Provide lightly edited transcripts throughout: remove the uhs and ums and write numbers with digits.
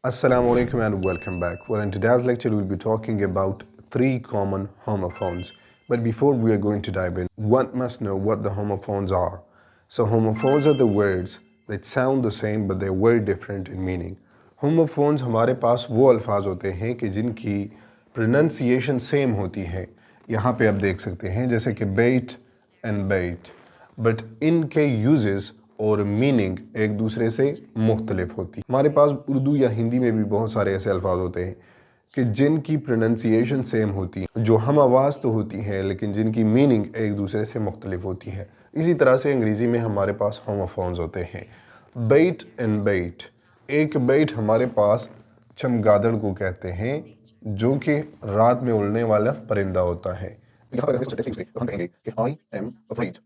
Assalamu alaikum and welcome back. Well, in today's lecture, we'll be talking about three common homophones. But before we are going to dive in, one must know what the homophones are. So, homophones are the words that sound the same but they're very different in meaning. Homophones हमारे पास वो अल्फाज होते हैं कि जिनकी pronunciation same होती है. यहाँ पे आप देख सकते हैं जैसे कि bait and bait, बट इनके यूजेस और मीनिंग एक दूसरे से मुख्तलिफ होती है. हमारे पास उर्दू या हिंदी में भी बहुत सारे ऐसे अल्फाज होते हैं कि जिनकी प्रोनंसिएशन सेम होती है, जो हम आवाज़ तो होती है लेकिन जिनकी मीनिंग एक दूसरे से मुख्तलिफ होती है. इसी तरह से अंग्रेज़ी में हमारे पास होमोफोन्स होते हैं. बेट एंड बेट. एक बेट हमारे पास चमगादड़ को कहते हैं जो कि रात में उड़ने वाला परिंदा होता है. यहाँ पर हम कहेंगे कि I am afraid.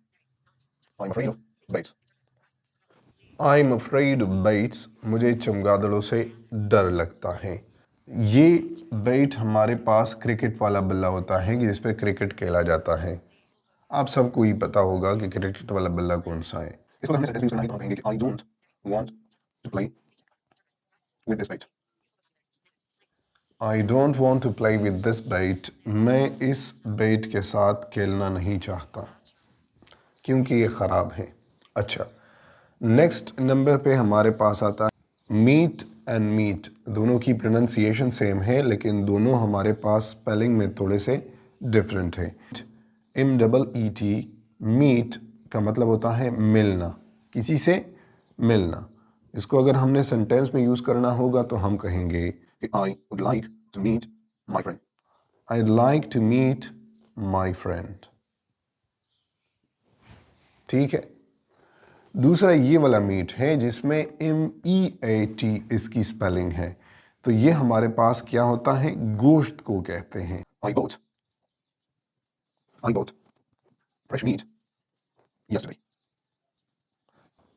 I'm afraid of baits. I'm afraid of baits. मुझे चमगादड़ों से डर लगता है. ये बेट हमारे पास क्रिकेट वाला बल्ला होता है कि जिस पे क्रिकेट खेला जाता है. आप सबको ही पता होगा कि क्रिकेट वाला बल्ला कौन सा है. इसको हमने सेंटेंस यूज करना है तो हम कहेंगे कि I don't want to play with this bait. I don't want to play with this bait. मैं इस बेट के साथ खेलना नहीं चाहता क्योंकि ये ख़राब है. अच्छा, नेक्स्ट नंबर पे हमारे पास आता है मीट एंड मीट. दोनों की प्रोनंसिएशन सेम है लेकिन दोनों हमारे पास स्पेलिंग में थोड़े से डिफरेंट है. MEET, मीट का मतलब होता है मिलना, किसी से मिलना. इसको अगर हमने सेंटेंस में यूज़ करना होगा तो हम कहेंगे कि I would like to meet my friend. I'd like to meet my friend. ठीक है. दूसरा ये वाला मीट है जिसमें MEAT इसकी स्पेलिंग है. तो ये हमारे पास क्या होता है, गोश्त को कहते हैं. I bought fresh meat yesterday.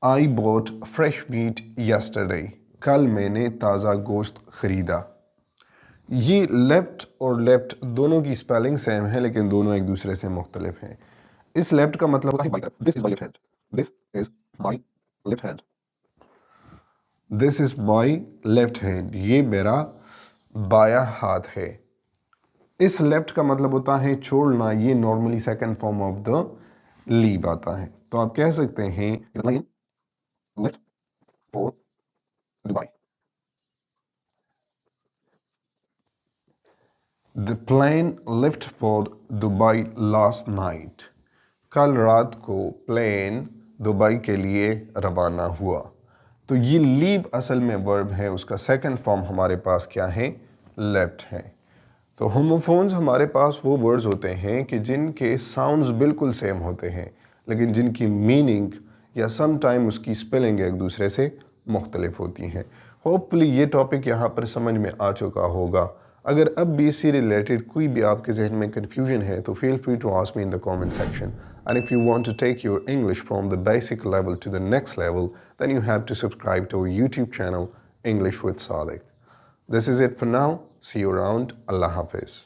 I bought fresh meat yesterday. कल मैंने ताज़ा गोश्त ख़रीदा. ये लेफ्ट और लेफ्ट दोनों की स्पेलिंग सेम है लेकिन दोनों एक दूसरे से मुख्तलिफ हैं. इस लेफ्ट का मतलब होता है बाई तरफ. This is my left hand. This is my left hand. This is my left hand. ये मेरा बाया हाथ है. इस लेफ्ट का मतलब होता है छोड़ना. ये normally second form of the leave आता है. तो आप कह सकते हैं left for Dubai. The plane left for Dubai last night. कल रात को प्लेन दुबई के लिए रवाना हुआ. तो ये लीव असल में वर्ब है, उसका सेकंड फॉर्म हमारे पास क्या है, लेफ्ट है. तो होमोफोन्स हमारे पास वो वर्ड्स होते हैं कि जिनके साउंड्स बिल्कुल सेम होते हैं लेकिन जिनकी मीनिंग या सम टाइम उसकी स्पेलिंग एक दूसरे से मुख्तलिफ होती हैं. होपफुली ये टॉपिक यहाँ पर समझ में आ चुका होगा. अगर अब भी इससे रिलेटेड कोई भी आपके जहन में कन्फ्यूजन है तो feel free to ask me in the comment section. And if you want to take your English from the basic level to the next level, then you have to subscribe to our YouTube channel, English with Sadiq. This is it for now. See you around. Allah Hafiz.